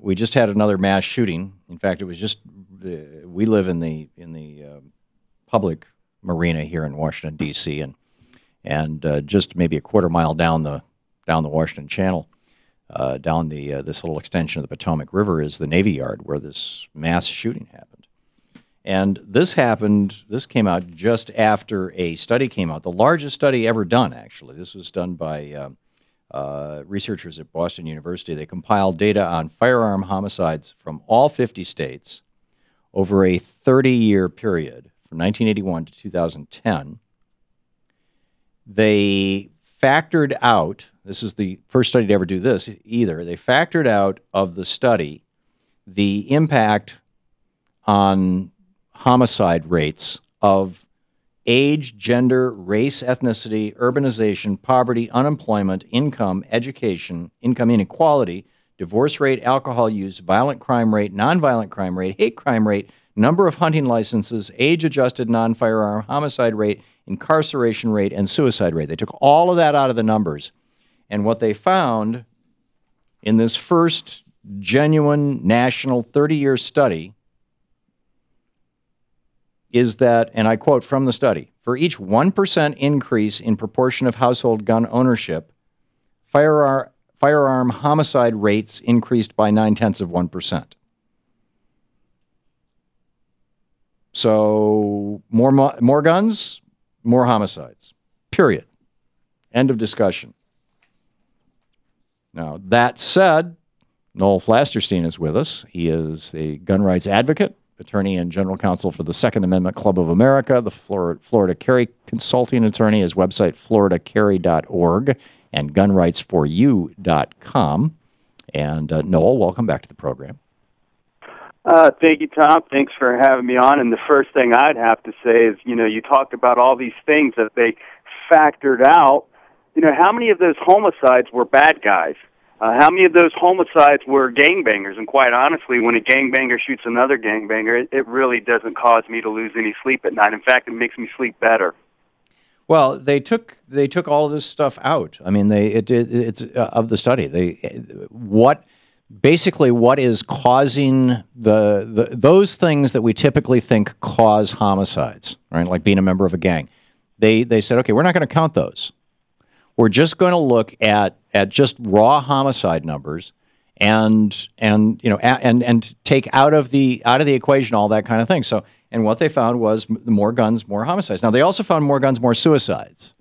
we just had another mass shooting. In fact, it was just we live in the public marina here in Washington D.C. and just maybe a quarter mile down the Washington Channel, down this little extension of the Potomac River is the Navy Yard where this mass shooting happened. And this came out just after a study came out, the largest study ever done, actually. This was done by researchers at Boston University. They compiled data on firearm homicides from all 50 states over a 30-year period, from 1981 to 2010. They factored out, this is the first study to ever do this either, they factored out of the study the impact on homicide rates of age, gender, race, ethnicity, urbanization, poverty, unemployment, income, education, income inequality, divorce rate, alcohol use, violent crime rate, nonviolent crime rate, hate crime rate, number of hunting licenses, age-adjusted non-firearm homicide rate, incarceration rate, and suicide rate. They took all of that out of the numbers. And what they found in this first genuine national 30-year study is that, and I quote from the study, for each 1% increase in proportion of household gun ownership, firearm homicide rates increased by 0.9%. So more guns, more homicides, period. End of discussion. Now, that said, Noel Flasterstein is with us. He is a gun rights advocate, attorney and general counsel for the Second Amendment Club of America, the Florida Carry consulting attorney. His website, floridacarry.org, and gunrightsforyou.com. And Noel, welcome back to the program. Thank you, Tom. Thanks for having me on. And the first thing I'd have to say is, you talked about all these things that they factored out. How many of those homicides were bad guys? How many of those homicides were gangbangers? And quite honestly, when a gangbanger shoots another gangbanger, it really doesn't cause me to lose any sleep at night. In fact, it makes me sleep better. Well, they took all of this stuff out. I mean, it's of the study. What is causing those things that we typically think cause homicides, right? Like being a member of a gang. They said, okay, we're not going to count those. We're just going to look at just raw homicide numbers and take out of the equation all that kind of thing. So, and what they found was more guns, more homicides. Now, they also found more guns, more suicides.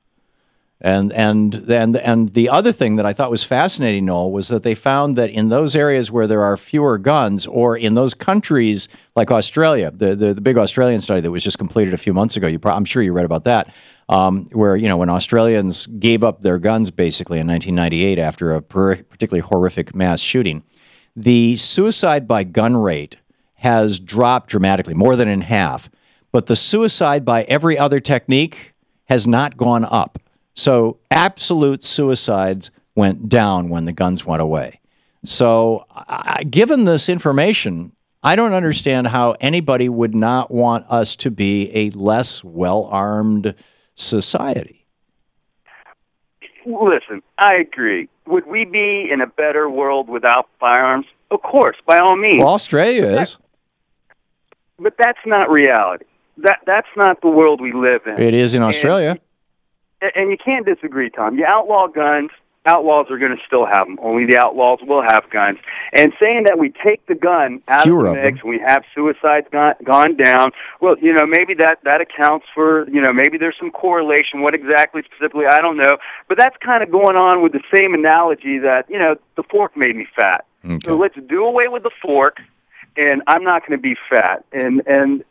And the other thing that I thought was fascinating, Noel, was that they found that in those areas where there are fewer guns, or in those countries like Australia, the big Australian study that was just completed a few months ago, I'm sure you read about that, where when Australians gave up their guns basically in 1998 after a particularly horrific mass shooting, the suicide by gun rate has dropped dramatically, more than in half, but the suicide by every other technique has not gone up. So absolute suicides went down when the guns went away. So given this information, I don't understand how anybody would not want us to be a less well-armed society. Listen, I agree. Would we be in a better world without firearms? Of course, by all means. Well, Australia is. But that's not reality. That's not the world we live in. It is in Australia. And you can't disagree, Tom. You outlaw guns, outlaws are going to still have them. Only the outlaws will have guns. And saying that we take the gun out of the mix and we have suicides gone down, well, maybe that accounts for, maybe there's some correlation. What exactly specifically, I don't know. But that's kind of going on with the same analogy that, the fork made me fat. Okay. So let's do away with the fork, and I'm not going to be fat. And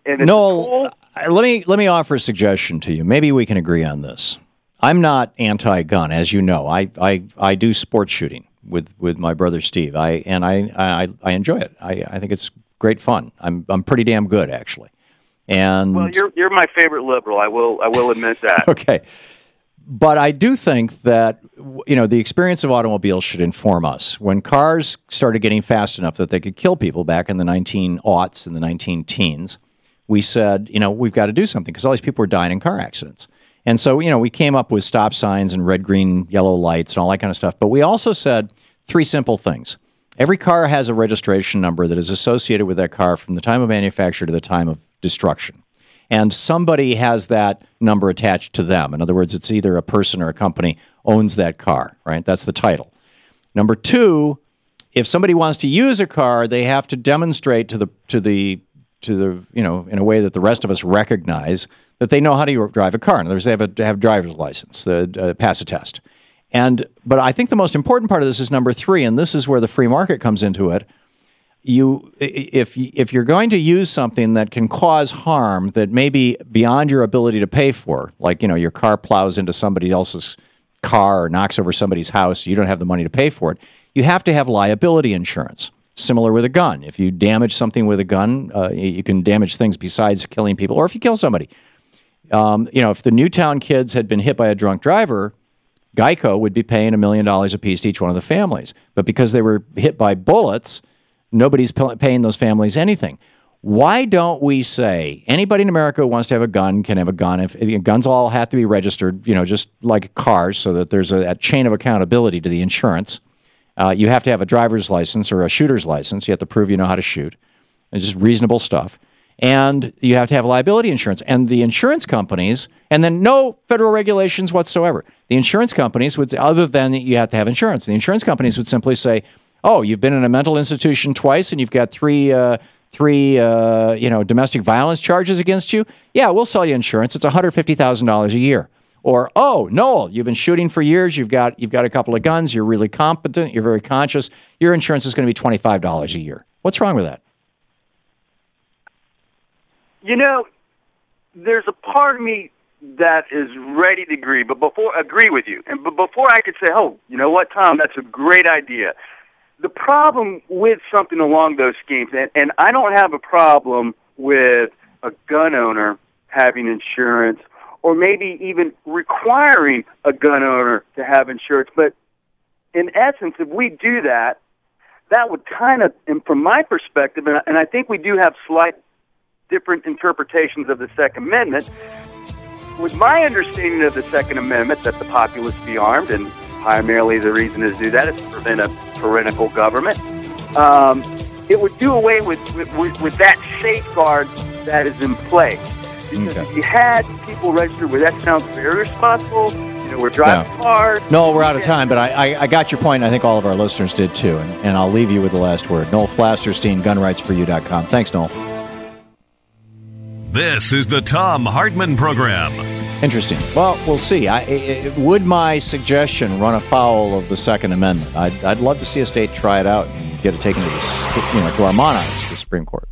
it's Noel, let me offer a suggestion to you. Maybe we can agree on this. I'm not anti-gun, as you know. I do sports shooting with my brother Steve. I enjoy it. I think it's great fun. I'm pretty damn good, actually. And well, you're my favorite liberal. I will admit that. Okay, but I do think that the experience of automobiles should inform us. When cars started getting fast enough that they could kill people back in the 1900s and the 19-teens, we said, we've got to do something because all these people were dying in car accidents. And so, we came up with stop signs and red, green, yellow lights and all that kind of stuff. But we also said three simple things. Every car has a registration number that is associated with that car from the time of manufacture to the time of destruction. And somebody has that number attached to them. In other words, it's either a person or a company owns that car, right? That's the title. Number two, if somebody wants to use a car, they have to demonstrate to the in a way that the rest of us recognize that they know how to drive a car. In other words, they have to have a driver's license, pass a test. But I think the most important part of this is number three, and this is where the free market comes into it. If you're going to use something that can cause harm that may be beyond your ability to pay for, like your car plows into somebody else's car or knocks over somebody's house, you don't have the money to pay for it, you have to have liability insurance. Similar with a gun. If you damage something with a gun, you can damage things besides killing people, or if you kill somebody. If the Newtown kids had been hit by a drunk driver, Geico would be paying $1 million apiece to each one of the families. But because they were hit by bullets, nobody's paying those families anything. Why don't we say anybody in America who wants to have a gun can have a gun? If guns all have to be registered, just like cars, so that there's a chain of accountability to the insurance. You have to have a driver's license or a shooter's license. You have to prove you know how to shoot. It's just reasonable stuff. And you have to have liability insurance. And the insurance companies, and then no federal regulations whatsoever. The insurance companies would, other than that you have to have insurance, the insurance companies would simply say, oh, you've been in a mental institution twice and you've got three domestic violence charges against you. Yeah, we'll sell you insurance. It's $150,000 a year. Or, oh, Noel, you've been shooting for years. You've got a couple of guns. You're really competent. You're very conscious. Your insurance is going to be $25 a year. What's wrong with that? There's a part of me that is ready to agree, but agree with you. But before I could say, oh, you know what, Tom, that's a great idea. The problem with something along those schemes, and I don't have a problem with a gun owner having insurance or maybe even requiring a gun owner to have insurance. But in essence, if we do that, that would kind of, and from my perspective, and I think we do have slight different interpretations of the Second Amendment, with my understanding of the Second Amendment that the populace be armed, and primarily the reason to do that is to prevent a tyrannical government, it would do away with that safeguard that is in place. Because if you had people registered with that, sounds very responsible. We're driving cars. No, we're out of time, but I got your point. I think all of our listeners did too, and I'll leave you with the last word. Noel Flasterstein, gunrightsforyou.com. Thanks, Noel. This is the Thom Hartmann Program. Interesting. Well, we'll see. Would my suggestion run afoul of the Second Amendment? I'd love to see a state try it out and get it taken to our monarchs, the Supreme Court.